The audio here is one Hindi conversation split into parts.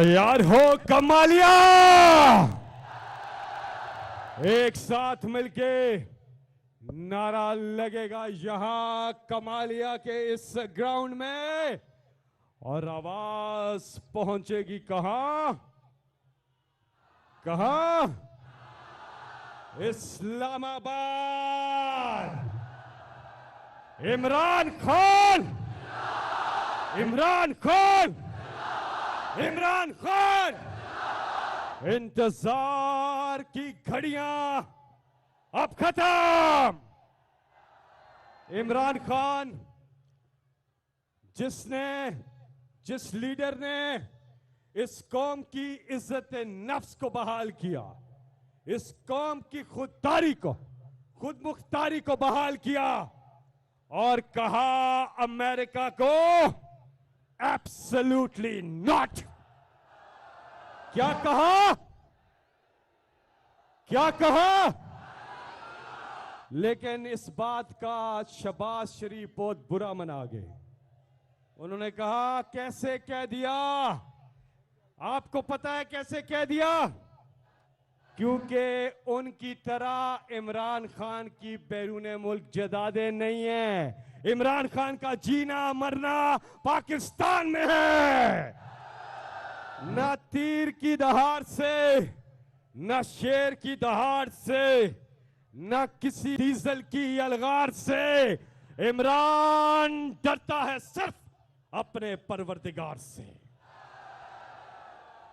तैयार हो कमालिया? एक साथ मिलके नारा लगेगा यहां कमालिया के इस ग्राउंड में और आवाज पहुंचेगी कहां? कहां? इस्लामाबाद। इमरान खान, इमरान खान, इमरान खान। इंतजार की घड़ियां अब खत्म। इमरान खान जिस लीडर ने इस कौम की इज्जत नफ्स को बहाल किया, इस कौम की खुददारी को, खुद मुख्तारी को बहाल किया और कहा अमेरिका को एब्सोल्युटली नॉट। क्या कहा? क्या कहा? लेकिन इस बात का शहबाज शरीफ बहुत बुरा मना गए। उन्होंने कहा कैसे कह दिया? आपको पता है कैसे कह दिया? क्योंकि उनकी तरह इमरान खान की बैरून मुल्क जायदादें नहीं है। इमरान खान का जीना मरना पाकिस्तान में है। न तीर की दहाड़ से, न शेर की दहाड़ से, न किसी डीजल की अलगार से इमरान डरता है सिर्फ अपने परवरदिगार से।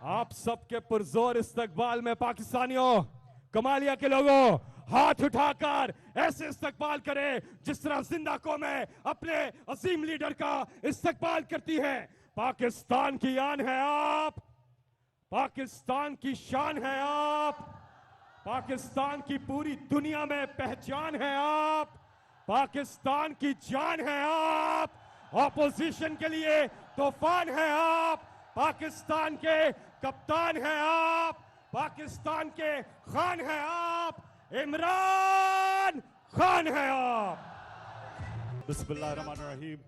आप सबके पुरजोर इस्तकबाल में पाकिस्तानियों, कमालिया के लोगों, हाथ उठाकर ऐसे इस्तकबाल करें जिस तरह जिंदा कौमें अपने अजीम लीडर का इस्तकबाल करती हैं। पाकिस्तान की आन है आप, पाकिस्तान की शान है आप, पाकिस्तान की पूरी दुनिया में पहचान है आप, पाकिस्तान की जान है आप, ऑपोजिशन के लिए तूफान है आप, पाकिस्तान के कप्तान है आप, पाकिस्तान के खान है आप, इमरान खान है आप। बिस्मिल्लाहिर्रहमानिर्रहीम।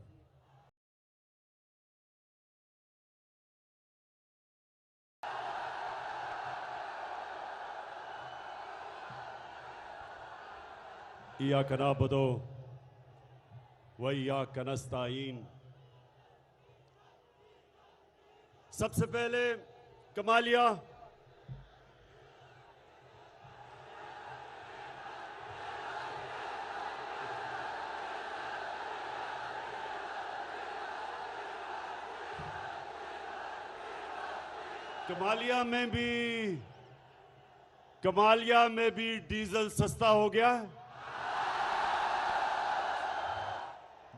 इय्याका नअबुदु व इय्याका नस्तईन। सबसे पहले कमालिया कमालिया में भी डीजल सस्ता हो गया है।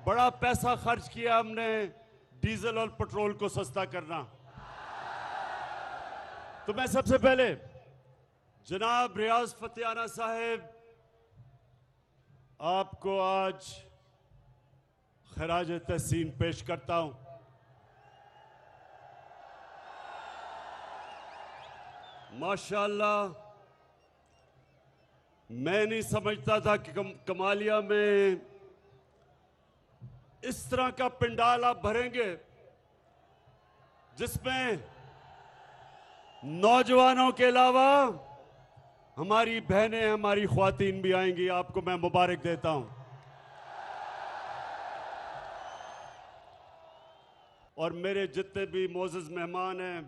बड़ा पैसा खर्च किया हमने डीजल और पेट्रोल को सस्ता करना। तो मैं सबसे पहले जनाब रियाज फतेहाना साहब आपको आज खराज तहसीन पेश करता हूं। माशाअल्लाह, मैं नहीं समझता था कि कमालिया में इस तरह का पंडाल आप भरेंगे जिसमें नौजवानों के अलावा हमारी बहनें, हमारी ख्वातीन भी आएंगी। आपको मैं मुबारक देता हूं। और मेरे जितने भी मोअज़्ज़ज़ मेहमान हैं,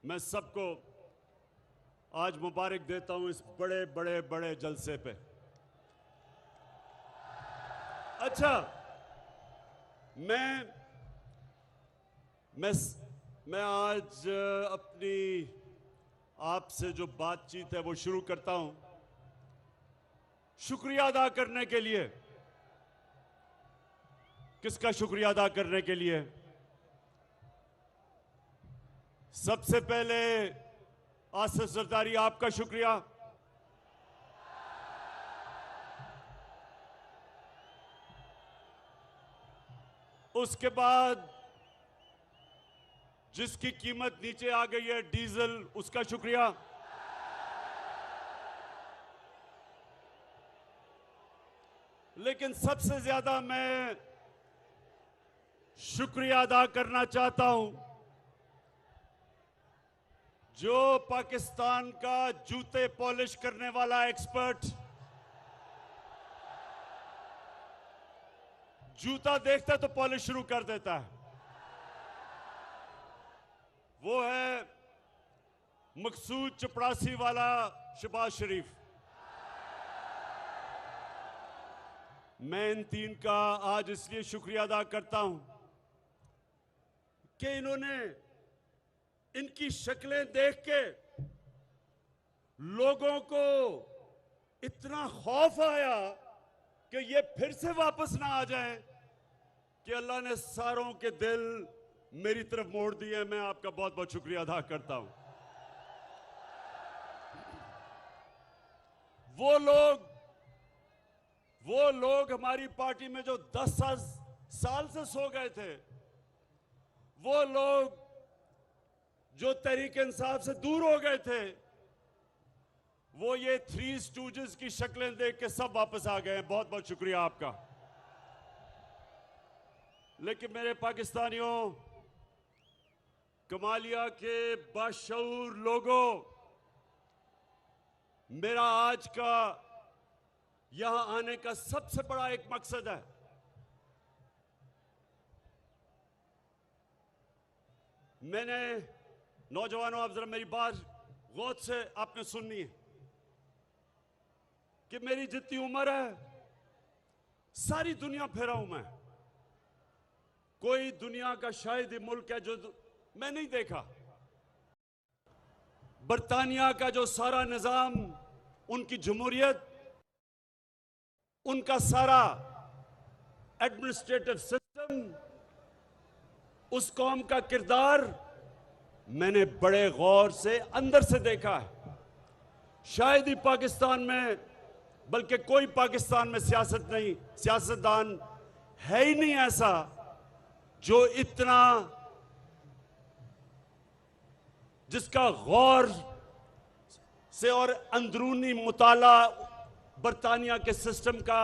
मैं सबको आज मुबारक देता हूं इस बड़े बड़े बड़े जलसे पे। अच्छा, मैं आज अपनी आपसे जो बातचीत है वो शुरू करता हूं शुक्रिया अदा करने के लिए। किसका शुक्रिया अदा करने के लिए? सबसे पहले आसिफ जरदारी, आपका शुक्रिया। उसके बाद जिसकी कीमत नीचे आ गई है डीजल, उसका शुक्रिया। लेकिन सबसे ज्यादा मैं शुक्रिया अदा करना चाहता हूं जो पाकिस्तान का जूते पॉलिश करने वाला एक्सपर्ट जूता देखता है तो पॉलिश शुरू कर देता है, वो है मकसूद चपड़ासी वाला शहबाज शरीफ। मैं इन तीन का आज इसलिए शुक्रिया अदा करता हूं कि इन्होंने इनकी शक्लें देख के लोगों को इतना खौफ आया कि ये फिर से वापस ना आ जाएं कि अल्लाह ने सारों के दिल मेरी तरफ मोड़ दिए। मैं आपका बहुत बहुत शुक्रिया अदा करता हूं। वो लोग हमारी पार्टी में जो 10 साल से सो गए थे, वो लोग जो तहरीक इंसाफ से दूर हो गए थे, वो ये थ्री स्टूजेस की शक्लें देख के सब वापस आ गए हैं। बहुत बहुत शुक्रिया आपका। लेकिन मेरे पाकिस्तानियों, कमालिया के बाशऊर लोगों, मेरा आज का यहां आने का सबसे बड़ा एक मकसद है, मैंने नौजवानों, आप जरा मेरी बात गौर से आपने सुननी है कि मेरी जितनी उम्र है सारी दुनिया फिरा हूं मैं। कोई दुनिया का शायद ही मुल्क है जो मैं नहीं देखा। बरतानिया का जो सारा निजाम, उनकी जमहूरियत, उनका सारा एडमिनिस्ट्रेटिव सिस्टम, उस कौम का किरदार मैंने बड़े गौर से अंदर से देखा है। शायद ही पाकिस्तान में, बल्कि कोई पाकिस्तान में सियासतदान है ही नहीं ऐसा जो इतना, जिसका गौर से और अंदरूनी मुताला बरतानिया के सिस्टम का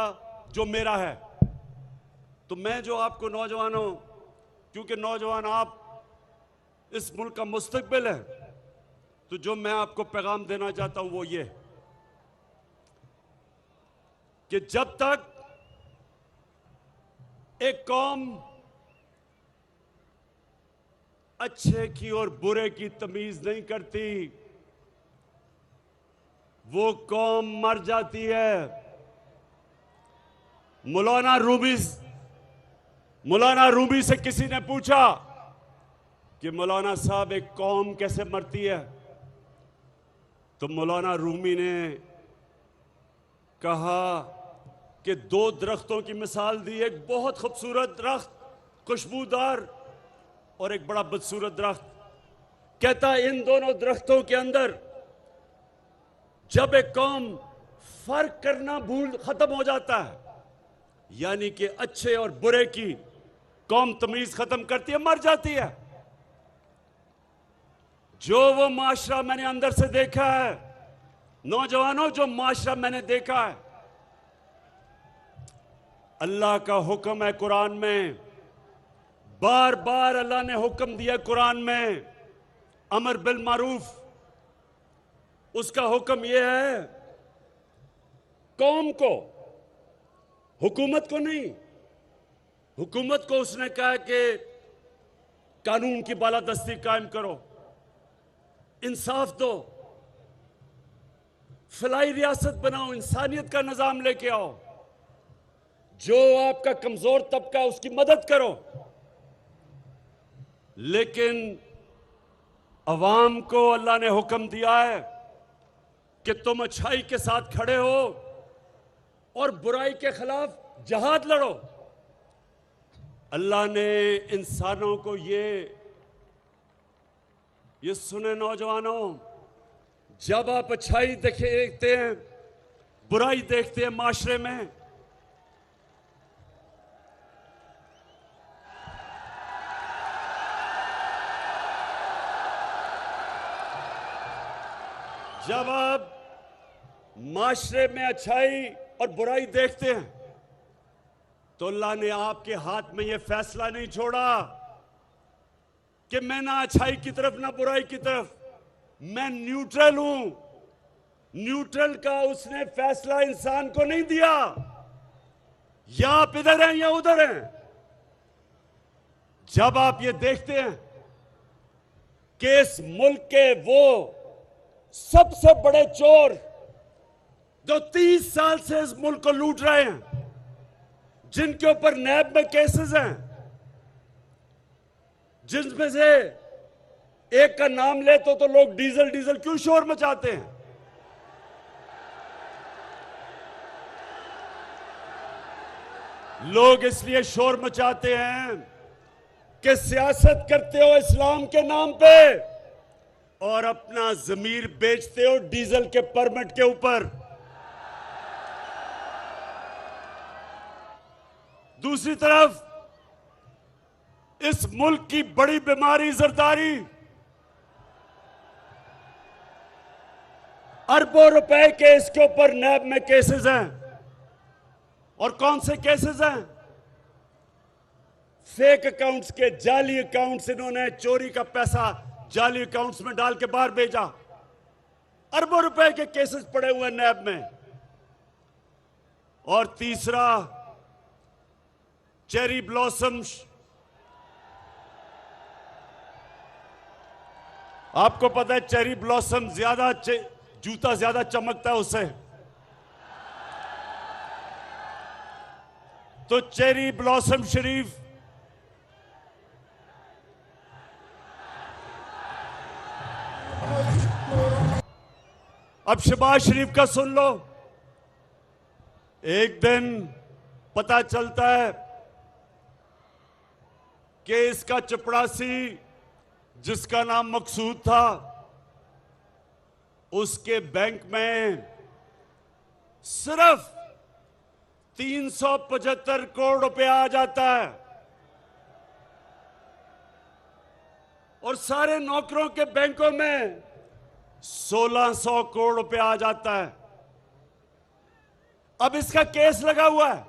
जो मेरा है। तो मैं जो आपको नौजवानों, क्योंकि नौजवान आप इस मुल्क का मुस्तकबिल है, तो जो मैं आपको पैगाम देना चाहता हूं वो ये कि जब तक एक कौम अच्छे की और बुरे की तमीज नहीं करती, वो कौम मर जाती है। मौलाना रूमी से किसी ने पूछा कि मौलाना साहब एक कौम कैसे मरती है, तो मौलाना रूमी ने कहा कि 2 दरख्तों की मिसाल दी। एक बहुत खूबसूरत दरख्त, खुशबूदार, और एक बड़ा बदसूरत दरख्त। कहता इन दोनों दरख्तों के अंदर जब एक कौम फर्क करना खत्म हो जाता है, यानी कि अच्छे और बुरे की कौम तमीज खत्म करती है, मर जाती है। जो वो माशरा मैंने अंदर से देखा है, नौजवानों, जो माशरा मैंने देखा है, अल्लाह का हुक्म है कुरान में, बार बार अल्लाह ने हुक्म दिया कुरान में, अमर बिल मारूफ। उसका हुक्म यह है कौम को, हुकूमत को नहीं। हुकूमत को उसने कहा कि कानून की बालादस्ती कायम करो, इंसाफ दो, फलाई रियासत बनाओ, इंसानियत का निजाम लेके आओ, जो आपका कमजोर तबका उसकी मदद करो। लेकिन अवाम को अल्लाह ने हुक्म दिया है कि तुम अच्छाई के साथ खड़े हो और बुराई के खिलाफ जहाद लड़ो। अल्लाह ने इंसानों को ये सुने नौजवानों, जब आप अच्छाई देखते हैं, बुराई देखते हैं माशरे में, जब आप माशरे में अच्छाई और बुराई देखते हैं, तो अल्लाह ने आपके हाथ में यह फैसला नहीं छोड़ा कि मैं ना अच्छाई की तरफ ना बुराई की तरफ, मैं न्यूट्रल हूं। न्यूट्रल का उसने फैसला इंसान को नहीं दिया। या आप इधर हैं या उधर हैं। जब आप ये देखते हैं कि इस मुल्क के वो सबसे बड़े चोर जो 30 साल से इस मुल्क को लूट रहे हैं, जिनके ऊपर नैब में केसेस हैं, जिनमें से एक का नाम ले तो लोग डीजल डीजल क्यों शोर मचाते हैं। लोग इसलिए शोर मचाते हैं कि सियासत करते हो इस्लाम के नाम पे और अपना जमीर बेचते हो डीजल के परमिट के ऊपर। दूसरी तरफ इस मुल्क की बड़ी बीमारी जरदारी, अरबों रुपए के इसके ऊपर नैब में केसेस हैं। और कौन से केसेस हैं? फेक अकाउंट्स के, जाली अकाउंट्स, इन्होंने चोरी का पैसा जाली अकाउंट्स में डाल के बाहर भेजा। अरबों रुपए के केसेस पड़े हुए हैं नैब में। और तीसरा, चेरी ब्लॉसम्स। आपको पता है चेरी ब्लॉसम ज्यादा जूता ज्यादा चमकता है उससे। तो चेरी ब्लॉसम शरीफ अब शहबाज शरीफ का सुन लो। एक दिन पता चलता है कि इसका चपड़ासी जिसका नाम मकसूद था, उसके बैंक में सिर्फ 375 करोड़ रुपया आ जाता है और सारे नौकरों के बैंकों में 1600 करोड़ रुपया आ जाता है। अब इसका केस लगा हुआ है,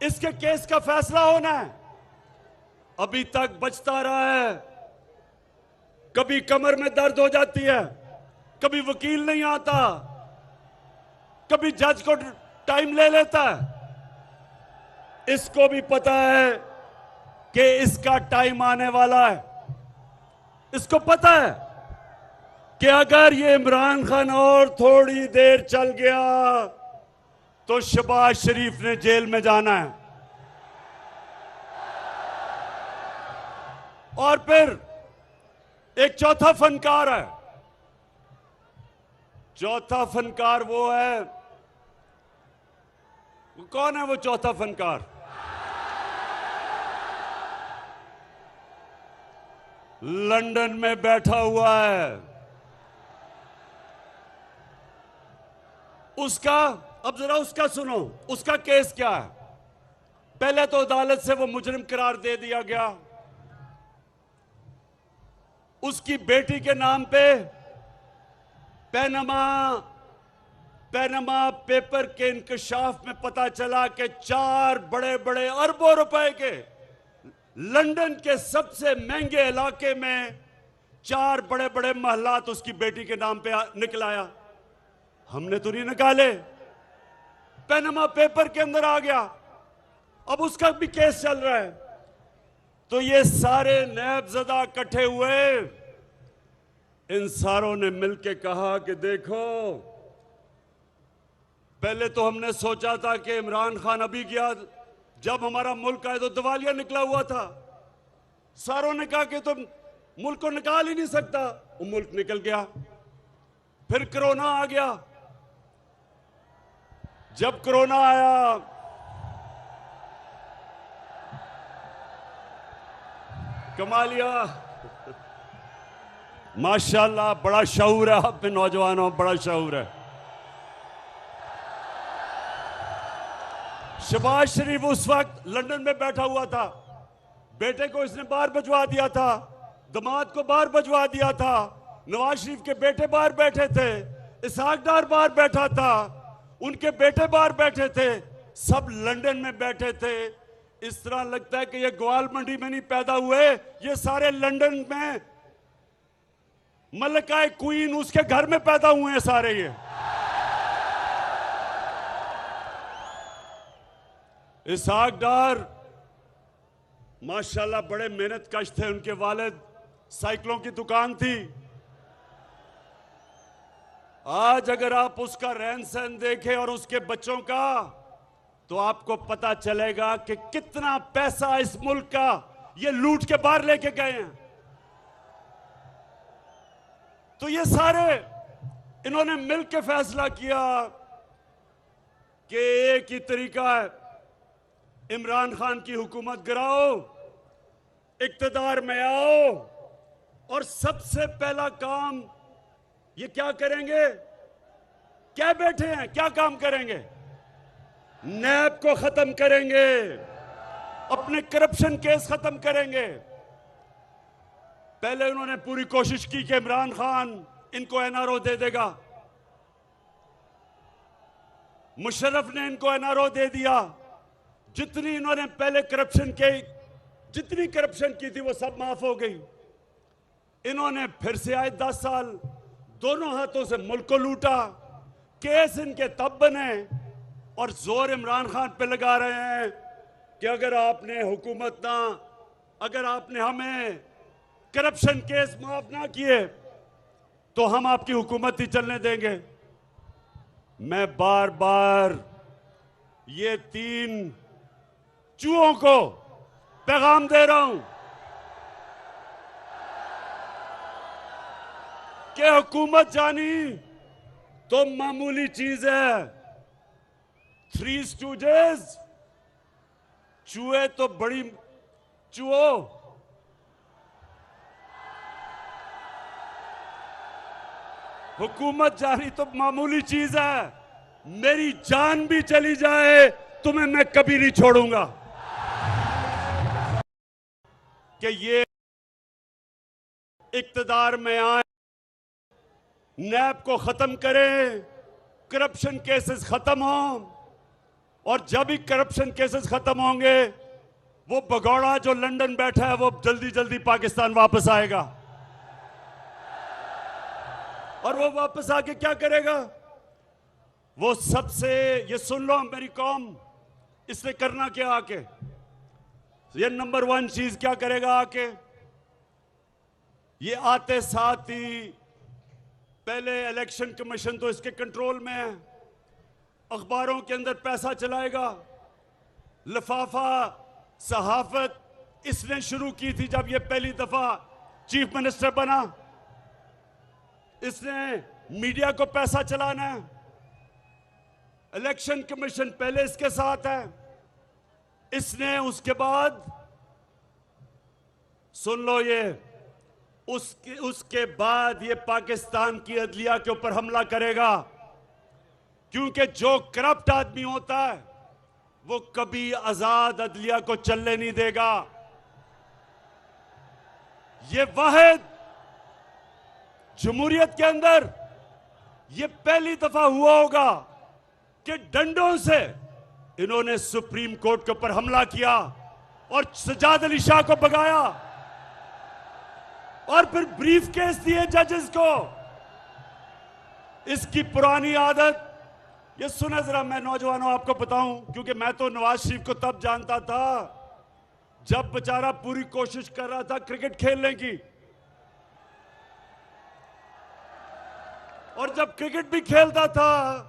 इसके केस का फैसला होना है। अभी तक बचता रहा है। कभी कमर में दर्द हो जाती है, कभी वकील नहीं आता, कभी जज को टाइम ले लेता है। इसको भी पता है कि इसका टाइम आने वाला है। इसको पता है कि अगर ये इमरान खान और थोड़ी देर चल गया तो शहबाज शरीफ ने जेल में जाना है। और फिर एक चौथा फनकार है। चौथा फनकार वो है, वो कौन है वो चौथा फनकार? लंदन में बैठा हुआ है। उसका, अब जरा उसका सुनो, उसका केस क्या है? पहले तो अदालत से वो मुजरिम करार दे दिया गया। उसकी बेटी के नाम पे पैनामा पेपर के इंकशाफ में पता चला कि 4 बड़े बड़े अरबों रुपए के लंदन के सबसे महंगे इलाके में 4 बड़े बड़े महलात उसकी बेटी के नाम पे निकल आया। हमने तो नहीं निकाले, पैनामा पेपर के अंदर आ गया। अब उसका भी केस चल रहा है। तो ये सारे नैबज़दा इकट्ठे हुए, इन सारों ने मिलकर कहा कि देखो, पहले तो हमने सोचा था कि इमरान खान अभी गया, जब हमारा मुल्क आए तो दिवालिया निकला हुआ था। सारों ने कहा कि तुम मुल्क को निकाल ही नहीं सकता। वो मुल्क निकल गया। फिर कोरोना आ गया। जब कोरोना आया, कमालिया, माशाल्लाह बड़ा शऊर है आप में, नौजवानों बड़ा शऊर है। शहबाज शरीफ उस वक्त लंदन में बैठा हुआ था। बेटे को इसने बाहर भिजवा दिया था, दामाद को बाहर भिजवा दिया था, नवाज शरीफ के बेटे बाहर बैठे थे, इसहाक डार बाहर बैठा था, उनके बेटे बाहर बैठे थे, सब लंदन में बैठे थे। इस तरह लगता है कि ये ग्वाल मंडी में नहीं पैदा हुए, ये सारे लंदन में मलकाए क्वीन उसके घर में पैदा हुए हैं सारे ये। इसहाक डार माशाल्लाह बड़े मेहनत कश थे, उनके वालिद साइकिलों की दुकान थी। आज अगर आप उसका रहन सहन देखें और उसके बच्चों का, तो आपको पता चलेगा कि कितना पैसा इस मुल्क का ये लूट के बाहर लेके गए हैं। तो ये सारे इन्होंने मिलकर फैसला किया कि एक ही तरीका है, इमरान खान की हुकूमत गिराओ, इक्तदार में आओ, और सबसे पहला काम ये क्या करेंगे? क्या बैठे हैं, क्या काम करेंगे? नैब को खत्म करेंगे, अपने करप्शन केस खत्म करेंगे। पहले उन्होंने पूरी कोशिश की कि इमरान खान इनको एनआरओ दे देगा, मुशर्रफ ने इनको एनआरओ दे दिया। जितनी इन्होंने पहले जितनी करप्शन की थी वो सब माफ हो गई। इन्होंने फिर से आए 10 साल, दोनों हाथों से मुल्क को लूटा। केस इनके तब बने और जोर इमरान खान पे लगा रहे हैं कि अगर आपने हमें करप्शन केस माफ ना किए तो हम आपकी हुकूमत ही चलने देंगे। मैं बार बार ये 3 चूहों को पैगाम दे रहा हूं कि हुकूमत जानी तो मामूली चीज है। 3 स्टूजेस, चूहे तो बड़ी चूहो, हुकूमत जानी तो मामूली चीज है। मेरी जान भी चली जाए तुम्हें मैं कभी नहीं छोड़ूंगा। कि ये इक्तदार में आए, नैब को खत्म करें, करप्शन केसेस खत्म हों, और जब ही करप्शन केसेस खत्म होंगे वो भगौड़ा जो लंदन बैठा है वो जल्दी जल्दी पाकिस्तान वापस आएगा। और वो वापस आके क्या करेगा? वो सबसे, ये सुन लो मेरी कौम, इसने करना क्या आके? ये नंबर 1 चीज क्या करेगा आके? ये आते साथ ही पहले इलेक्शन कमीशन तो इसके कंट्रोल में है, अखबारों के अंदर पैसा चलाएगा। लिफाफा सहाफत इसने शुरू की थी जब ये पहली दफा चीफ मिनिस्टर बना। इसने मीडिया को पैसा चलाना है। इलेक्शन कमीशन पहले इसके साथ है। इसने उसके बाद सुन लो, ये उसके बाद ये पाकिस्तान की अदलिया के ऊपर हमला करेगा, क्योंकि जो करप्ट आदमी होता है वो कभी आजाद अदलिया को चलने नहीं देगा। ये वाहिद जमहूरियत के अंदर ये पहली दफा हुआ होगा कि डंडों से इन्होंने सुप्रीम कोर्ट के ऊपर हमला किया और सज्जाद अली शाह को भगाया और फिर ब्रीफ केस दिए जजेस को। इसकी पुरानी आदत, ये सुने जरा, मैं नौजवानों आपको बताऊं, क्योंकि मैं तो नवाज शरीफ को तब जानता था जब बेचारा पूरी कोशिश कर रहा था क्रिकेट खेलने की, और जब क्रिकेट भी खेलता था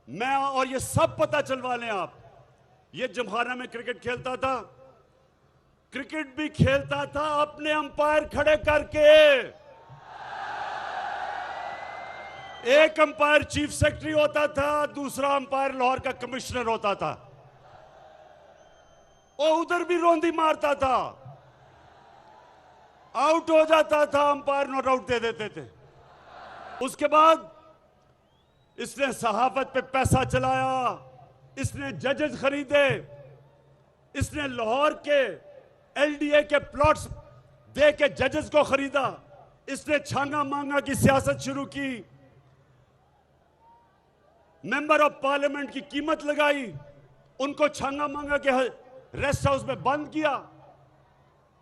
मैं, और ये सब पता चलवा लें आप, ये जमखाना में क्रिकेट खेलता था, क्रिकेट भी खेलता था अपने अंपायर खड़े करके। एक अंपायर चीफ सेक्रेटरी होता था, दूसरा अंपायर लाहौर का कमिश्नर होता था, और उधर भी रोंदी मारता था। आउट हो जाता था अंपायर, नॉट आउट दे देते थे। उसके बाद इसने सहाफत पे पैसा चलाया, इसने जजेस खरीदे, इसने लाहौर के एलडीए के प्लॉट्स दे के जजेस को खरीदा, इसने छांगा मांगा की सियासत शुरू की, मेंबर ऑफ पार्लियामेंट की कीमत लगाई, उनको छांगा मांगा के रेस्ट हाउस में बंद किया।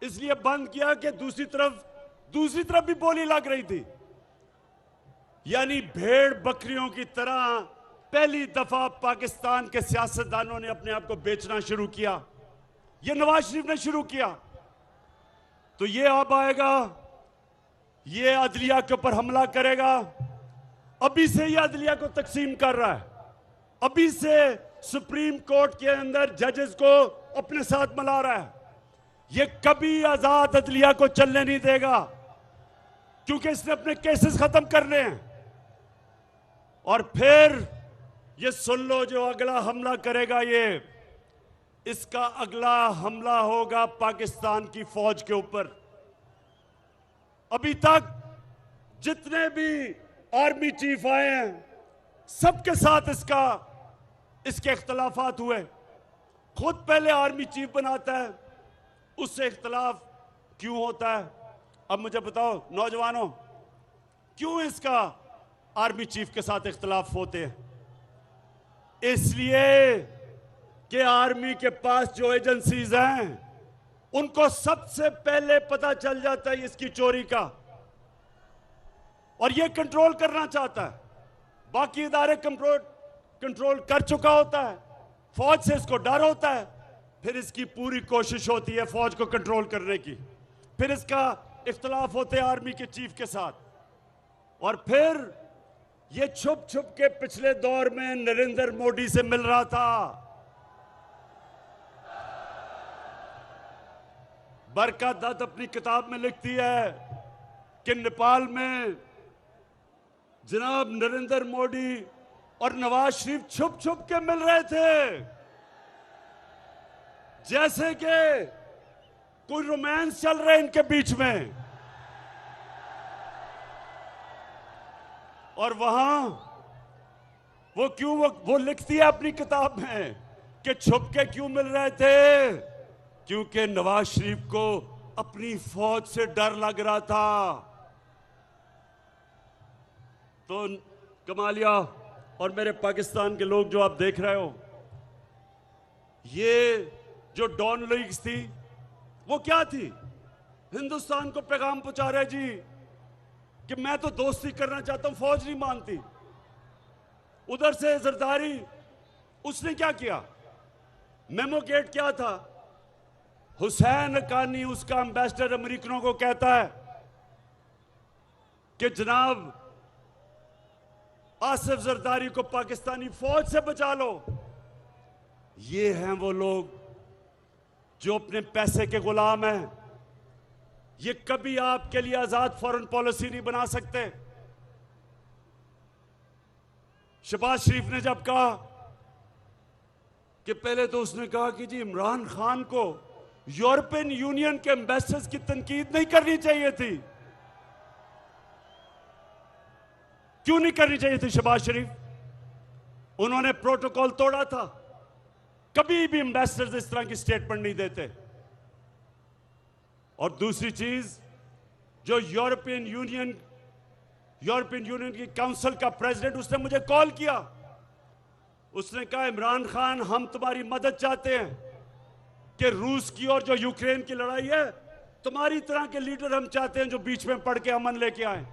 इसलिए बंद किया कि दूसरी तरफ दूसरी तरफ भी बोली लग रही थी। यानी भेड़ बकरियों की तरह पहली दफा पाकिस्तान के सियासतदानों ने अपने आप को बेचना शुरू किया। ये नवाज शरीफ ने शुरू किया। तो ये अब आएगा, ये अदलिया के ऊपर हमला करेगा। अभी से ये अदलिया को तकसीम कर रहा है, अभी से सुप्रीम कोर्ट के अंदर जजेस को अपने साथ मिला रहा है। ये कभी आजाद अदलिया को चलने नहीं देगा, क्योंकि इसने अपने केसेस खत्म करने हैं। और फिर ये सुन लो, जो अगला हमला करेगा, ये इसका अगला हमला होगा पाकिस्तान की फौज के ऊपर। अभी तक जितने भी आर्मी चीफ आए हैं, सबके साथ इसके इख्तलाफात हुए। खुद पहले आर्मी चीफ बनाता है, उससे इख्तलाफ क्यों होता है? अब मुझे बताओ नौजवानों, क्यों इसका आर्मी चीफ के साथ इख्तलाफ होते हैं? इसलिए कि आर्मी के पास जो एजेंसीज हैं, उनको सबसे पहले पता चल जाता है इसकी चोरी का, और ये कंट्रोल करना चाहता है। बाकी इदारे कंट्रोल कर चुका होता है, फौज से इसको डर होता है, फिर इसकी पूरी कोशिश होती है फौज को कंट्रोल करने की। फिर इसका इख्तलाफ होते हैं आर्मी के चीफ के साथ, और फिर ये छुप छुप के पिछले दौर में नरेंद्र मोदी से मिल रहा था। बरकत दत्त अपनी किताब में लिखती है कि नेपाल में जनाब नरेंद्र मोदी और नवाज शरीफ छुप छुप के मिल रहे थे, जैसे कि कोई रोमांस चल रहा है इनके बीच में। और वहां वो लिखती है अपनी किताब में कि छुप के क्यों मिल रहे थे, क्योंकि नवाज शरीफ को अपनी फौज से डर लग रहा था। तो कमालिया और मेरे पाकिस्तान के लोग जो आप देख रहे हो, ये जो डॉन लीग्स थी, वो क्या थी? हिंदुस्तान को पैगाम पहुंचा रहे जी कि मैं तो दोस्ती करना चाहता हूं, फौज नहीं मानती। उधर से जरदारी, उसने क्या किया? मेमो गेट क्या था? हुसैन हक्कानी, उसका एम्बेसडर, अमेरिकनों को कहता है कि जनाब आसिफ जरदारी को पाकिस्तानी फौज से बचा लो। ये हैं वो लोग जो अपने पैसे के गुलाम हैं। ये कभी आपके लिए आजाद फॉरेन पॉलिसी नहीं बना सकते। शहबाज शरीफ ने जब कहा कि पहले तो उसने कहा कि जी इमरान खान को यूरोपियन यूनियन के एम्बेसडर्स की तनकीद नहीं करनी चाहिए थी। क्यों नहीं करनी चाहिए थी शहबाज शरीफ? उन्होंने प्रोटोकॉल तोड़ा था। कभी भी एम्बेसडर्स इस तरह की स्टेटमेंट नहीं देते। और दूसरी चीज, जो यूरोपियन यूनियन की काउंसिल का प्रेसिडेंट, उसने मुझे कॉल किया। उसने कहा इमरान खान, हम तुम्हारी मदद चाहते हैं कि रूस की और जो यूक्रेन की लड़ाई है, तुम्हारी तरह के लीडर हम चाहते हैं जो बीच में पड़ के अमन लेके आए।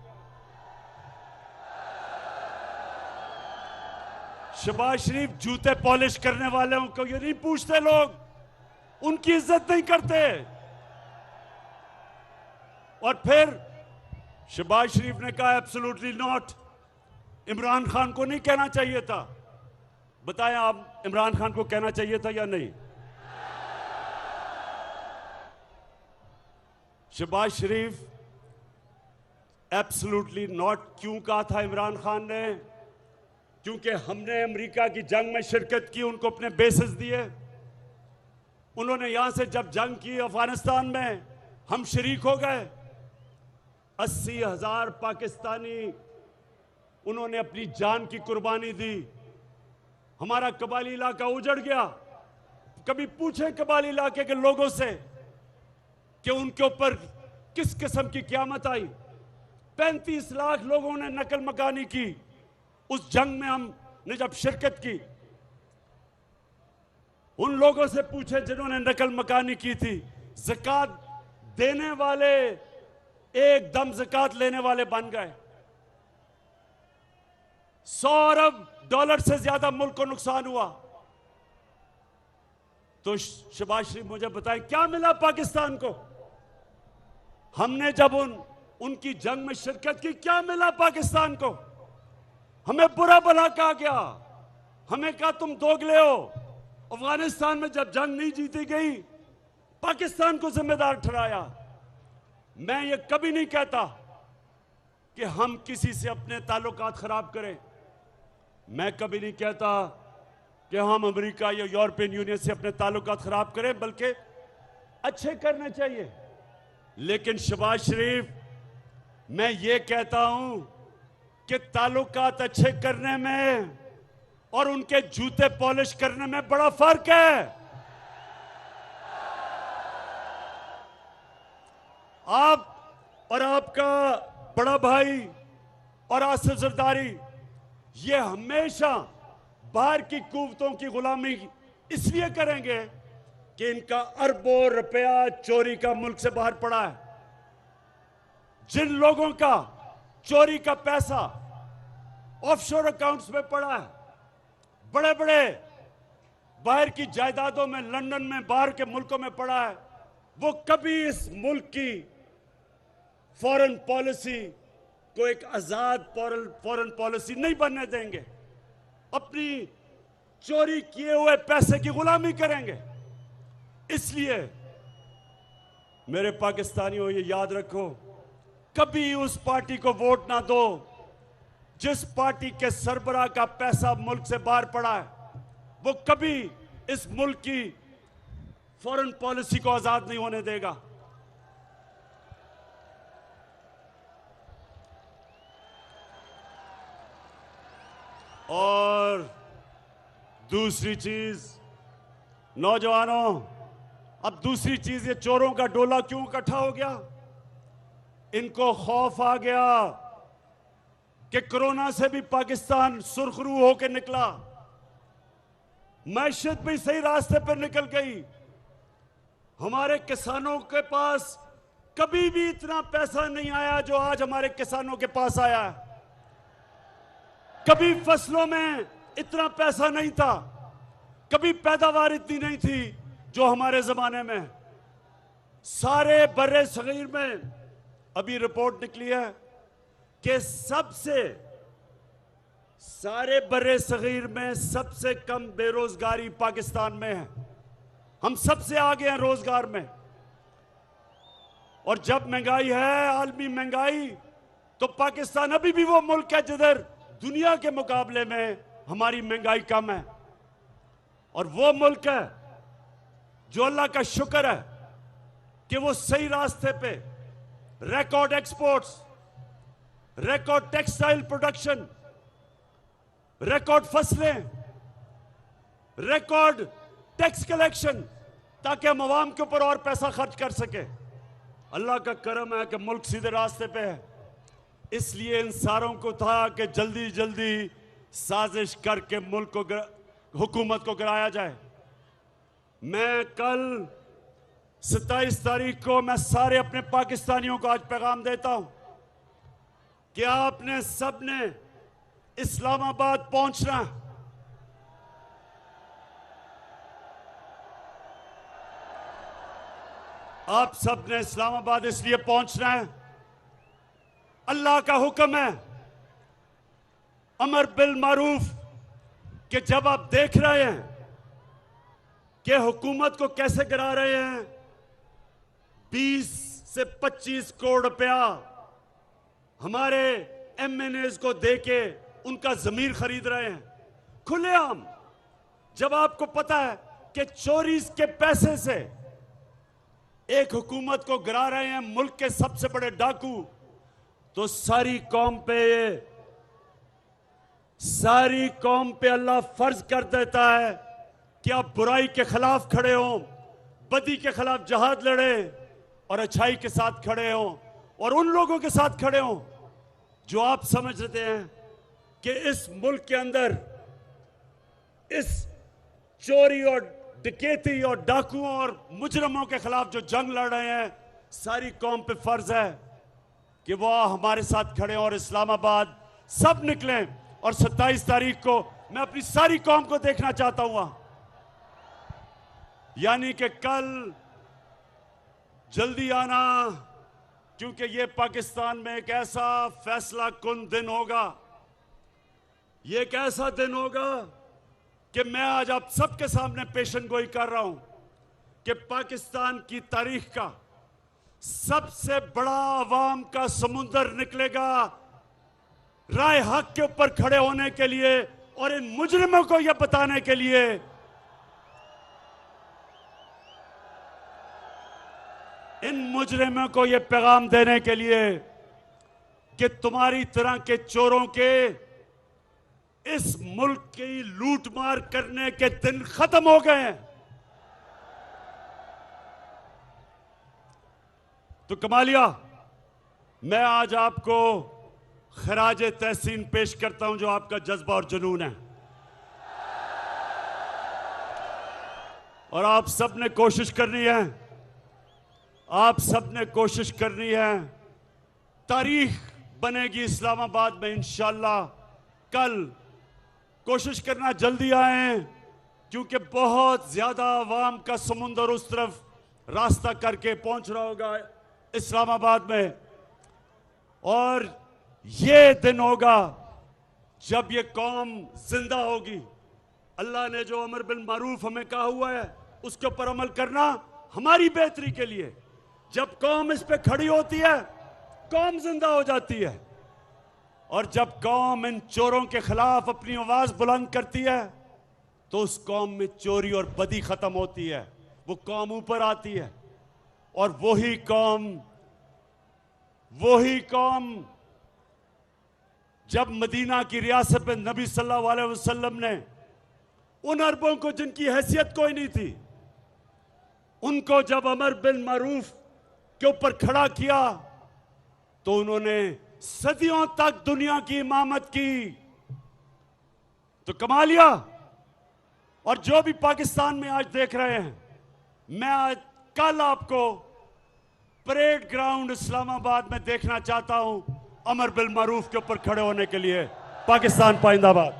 शहबाज शरीफ जूते पॉलिश करने वालों को ये नहीं पूछते, लोग उनकी इज्जत नहीं करते। और फिर शहबाज शरीफ ने कहा एब्सोल्युटली नॉट, इमरान खान को नहीं कहना चाहिए था। बताएं आप, इमरान खान को कहना चाहिए था या नहीं? शहबाज शरीफ एब्सोल्युटली नॉट क्यों कहा था इमरान खान ने? क्योंकि हमने अमेरिका की जंग में शिरकत की, उनको अपने बेसेस दिए। उन्होंने यहां से जब जंग की अफगानिस्तान में, हम शरीक हो गए। 80,000 पाकिस्तानी उन्होंने अपनी जान की कुर्बानी दी। हमारा कबाली इलाका उजड़ गया। कभी पूछे कबाली इलाके के लोगों से कि उनके ऊपर किस किस्म की क़यामत आई? 35 लाख लोगों ने नकल मकानी की उस जंग में हमने जब शिरकत की। उन लोगों से पूछे जिन्होंने नकल मकानी की थी। ज़कात देने वाले एकदम ज़कात लेने वाले बन गए। 100 अरब डॉलर से ज्यादा मुल्क को नुकसान हुआ। तो शहबाज शरीफ मुझे बताएं क्या मिला पाकिस्तान को? हमने जब उनकी जंग में शिरकत की, क्या मिला पाकिस्तान को? हमें बुरा भला कहा गया, हमें कहा तुम दोगले हो। अफगानिस्तान में जब जंग नहीं जीती गई, पाकिस्तान को जिम्मेदार ठहराया। मैं ये कभी नहीं कहता कि हम किसी से अपने ताल्लुकात खराब करें। मैं कभी नहीं कहता कि हम अमेरिका या यूरोपियन यूनियन से अपने ताल्लुकात खराब करें, बल्कि अच्छे करने चाहिए। लेकिन शहबाज शरीफ, मैं ये कहता हूं कि ताल्लुकात अच्छे करने में और उनके जूते पॉलिश करने में बड़ा फर्क है। आप और आपका बड़ा भाई और आसिफ जरदारी ये हमेशा बाहर की कुव्वतों की गुलामी इसलिए करेंगे कि इनका अरबों रुपया चोरी का मुल्क से बाहर पड़ा है। जिन लोगों का चोरी का पैसा ऑफशोर अकाउंट्स में पड़ा है, बड़े बड़े बाहर की जायदादों में, लंदन में, बाहर के मुल्कों में पड़ा है, वो कभी इस मुल्क की फॉरेन पॉलिसी को एक आजाद फॉरेन पॉलिसी नहीं बनने देंगे। अपनी चोरी किए हुए पैसे की गुलामी करेंगे। इसलिए मेरे पाकिस्तानियों, ये याद रखो, कभी उस पार्टी को वोट ना दो जिस पार्टी के सरबराह का पैसा मुल्क से बाहर पड़ा है। वो कभी इस मुल्क की फॉरेन पॉलिसी को आजाद नहीं होने देगा। और दूसरी चीज, नौजवानों, अब दूसरी चीज, ये चोरों का डोला क्यों इकट्ठा हो गया? इनको खौफ आ गया कि कोरोना से भी पाकिस्तान सुरखरू होकर निकला, मैशत भी सही रास्ते पर निकल गई। हमारे किसानों के पास कभी भी इतना पैसा नहीं आया जो आज हमारे किसानों के पास आया है। कभी फसलों में इतना पैसा नहीं था, कभी पैदावार इतनी नहीं थी जो हमारे जमाने में। सारे बर्रे सगीर में अभी रिपोर्ट निकली है कि सारे बर्रे सगीर में सबसे कम बेरोजगारी पाकिस्तान में है। हम सबसे आगे हैं रोजगार में। और जब महंगाई है, आलमी महंगाई, तो पाकिस्तान अभी भी वो मुल्क है जिधर दुनिया के मुकाबले में हमारी महंगाई कम है। और वो मुल्क है जो अल्लाह का शुक्र है कि वो सही रास्ते पे, record exports, record textile production, record फसलें, रिकॉर्ड टैक्स कलेक्शन, ताकि हम आवाम के ऊपर और पैसा खर्च कर सके। अल्लाह का करम है कि मुल्क सीधे रास्ते पे है। इसलिए इन सारों को था कि जल्दी जल्दी साजिश करके मुल्क को, हुकूमत को गिराया जाए। मैं कल 27 तारीख को मैं सारे अपने पाकिस्तानियों को आज पैगाम देता हूं कि आपने सबने इस्लामाबाद पहुंचना है। आप सबने इस्लामाबाद इसलिए पहुंचना है, अल्लाह का हुक्म है, अमर बिल मारूफ, कि जब आप देख रहे हैं कि हुकूमत को कैसे गिरा रहे हैं, 20 से 25 करोड़ रुपया हमारे एमएनएस को देके उनका जमीर खरीद रहे हैं खुलेआम। जब आपको पता है कि चोरी के पैसे से एक हुकूमत को गिरा रहे हैं मुल्क के सबसे बड़े डाकू, तो सारी कौम पे अल्लाह फर्ज कर देता है कि आप बुराई के खिलाफ खड़े हों, बदी के खिलाफ जहाद लड़े और अच्छाई के साथ खड़े हों, और उन लोगों के साथ खड़े हों जो आप समझते हैं कि इस मुल्क के अंदर इस चोरी और डकैती और डाकुओं और मुजरमों के खिलाफ जो जंग लड़ रहे हैं, सारी कौम पे फर्ज है कि वो हमारे साथ खड़े और इस्लामाबाद सब निकलें और 27 तारीख को मैं अपनी सारी कौम को देखना चाहता हूं वहां। यानी कि कल जल्दी आना, क्योंकि ये पाकिस्तान में एक ऐसा फैसला कुन दिन होगा, ये एक ऐसा दिन होगा कि मैं आज आप सबके सामने पेशन गोई कर रहा हूं कि पाकिस्तान की तारीख का सबसे बड़ा अवाम का समुंदर निकलेगा राय हक के ऊपर खड़े होने के लिए और इन मुजरिमों को यह बताने के लिए इन मुजरिमों को यह पैगाम देने के लिए कि तुम्हारी तरह के चोरों के इस मुल्क की लूटमार करने के दिन खत्म हो गए हैं। तो कमालिया, मैं आज आपको खराज तहसीन पेश करता हूं जो आपका जज्बा और जुनून है। और आप सब ने कोशिश करनी है, आप सब ने कोशिश करनी है, तारीख बनेगी इस्लामाबाद में इंशाअल्लाह। कल कोशिश करना जल्दी आए, क्योंकि बहुत ज्यादा अवाम का समुंदर उस तरफ रास्ता करके पहुंच रहा होगा इस्लामाबाद में। और ये दिन होगा जब ये कौम जिंदा होगी। अल्लाह ने जो अमर बिल मारूफ हमें कहा हुआ है उसके ऊपर अमल करना हमारी बेहतरी के लिए। जब कौम इस पे खड़ी होती है, कौम जिंदा हो जाती है। और जब कौम इन चोरों के खिलाफ अपनी आवाज बुलंद करती है तो उस कौम में चोरी और बदी खत्म होती है, वो कौम ऊपर आती है। और वही कौम जब मदीना की रियासत में नबी सल्लल्लाहु अलैहि वसल्लम ने उन अरबों को जिनकी हैसियत कोई नहीं थी, उनको जब अमर बिल मारूफ के ऊपर खड़ा किया तो उन्होंने सदियों तक दुनिया की इमामत की। तो कमालिया और जो भी पाकिस्तान में आज देख रहे हैं, मैं आज कल आपको परेड ग्राउंड इस्लामाबाद में देखना चाहता हूं अमर बिल मारूफ के ऊपर खड़े होने के लिए। पाकिस्तान पाइंदाबाद।